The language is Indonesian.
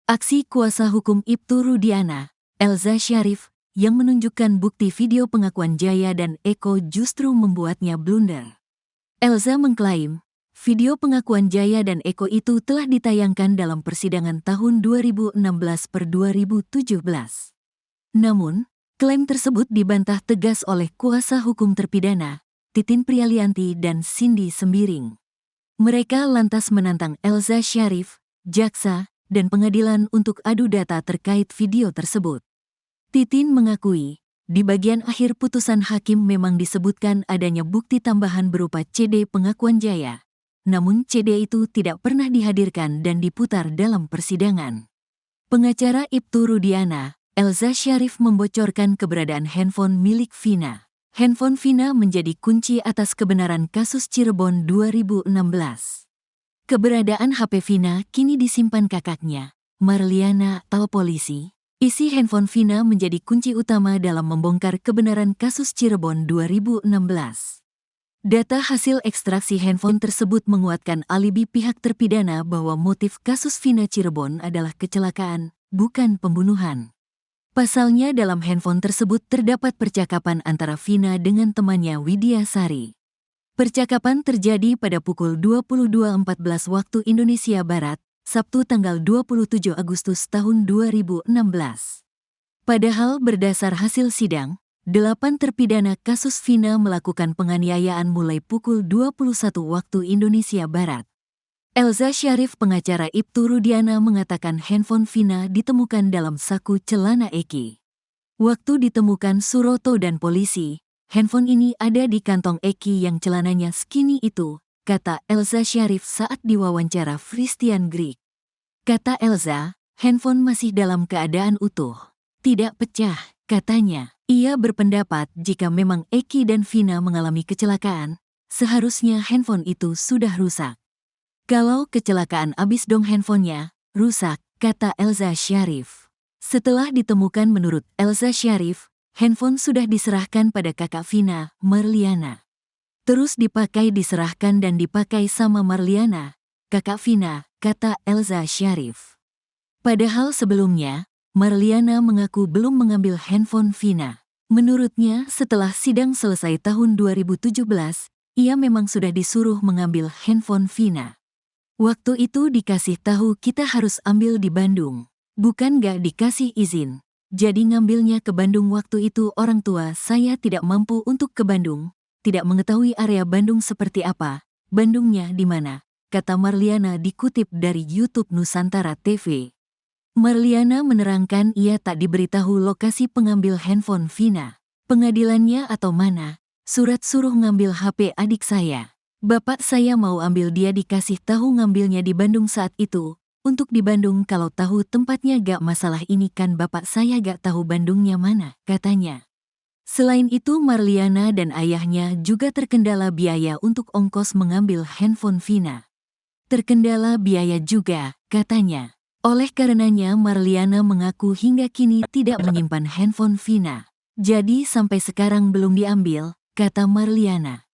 Aksi kuasa hukum Ibtu Rudiana, Elza Syarif, yang menunjukkan bukti video pengakuan Jaya dan Eko justru membuatnya blunder. Elza mengklaim, video pengakuan Jaya dan Eko itu telah ditayangkan dalam persidangan tahun 2016/2017. Namun, klaim tersebut dibantah tegas oleh kuasa hukum terpidana, Titin Prialianti dan Cindy Sembiring. Mereka lantas menantang Elza Syarif, jaksa, dan pengadilan untuk adu data terkait video tersebut. Titin mengakui, di bagian akhir putusan hakim memang disebutkan adanya bukti tambahan berupa CD pengakuan Jaya. Namun CD itu tidak pernah dihadirkan dan diputar dalam persidangan. Pengacara Ibtu Rudiana, Elza Syarif membocorkan keberadaan handphone milik Vina. Handphone Vina menjadi kunci atas kebenaran kasus Cirebon 2016. Keberadaan HP Vina kini disimpan kakaknya, Marliana, atau polisi. Isi handphone Vina menjadi kunci utama dalam membongkar kebenaran kasus Cirebon 2016. Data hasil ekstraksi handphone tersebut menguatkan alibi pihak terpidana bahwa motif kasus Vina Cirebon adalah kecelakaan, bukan pembunuhan. Pasalnya dalam handphone tersebut terdapat percakapan antara Vina dengan temannya Widya Sari. Percakapan terjadi pada pukul 22.14 waktu Indonesia Barat, Sabtu tanggal 27 Agustus tahun 2016. Padahal berdasar hasil sidang, 8 terpidana kasus Vina melakukan penganiayaan mulai pukul 21 waktu Indonesia Barat. Elza Syarif, pengacara Ibtu Rudiana, mengatakan handphone Vina ditemukan dalam saku celana Eki. Waktu ditemukan Suroto dan polisi, handphone ini ada di kantong Eki yang celananya skinny itu, kata Elza Syarif saat diwawancara Christian Greek. Kata Elza, handphone masih dalam keadaan utuh, tidak pecah, katanya. Ia berpendapat jika memang Eki dan Vina mengalami kecelakaan, seharusnya handphone itu sudah rusak. Kalau kecelakaan abis dong handphonenya, rusak, kata Elza Syarif. Setelah ditemukan menurut Elza Syarif, handphone sudah diserahkan pada kakak Vina, Marliana. Terus diserahkan dan dipakai sama Marliana, kakak Vina, kata Elza Syarif. Padahal sebelumnya, Marliana mengaku belum mengambil handphone Vina. Menurutnya, setelah sidang selesai tahun 2017, ia memang sudah disuruh mengambil handphone Vina. Waktu itu dikasih tahu kita harus ambil di Bandung. Bukan gak dikasih izin. Jadi ngambilnya ke Bandung. Waktu itu orang tua saya tidak mampu untuk ke Bandung. Tidak mengetahui area Bandung seperti apa. Bandungnya di mana? Kata Marliana dikutip dari YouTube Nusantara TV. Marliana menerangkan ia tak diberitahu lokasi pengambil handphone Vina. Pengadilannya atau mana? Surat suruh ngambil HP adik saya. Bapak saya mau ambil, dia dikasih tahu ngambilnya di Bandung saat itu. Untuk di Bandung kalau tahu tempatnya gak masalah, ini kan bapak saya gak tahu Bandungnya mana, katanya. Selain itu Marliana dan ayahnya juga terkendala biaya untuk ongkos mengambil handphone Vina. Terkendala biaya juga, katanya. Oleh karenanya Marliana mengaku hingga kini tidak menyimpan handphone Vina. Jadi sampai sekarang belum diambil, kata Marliana.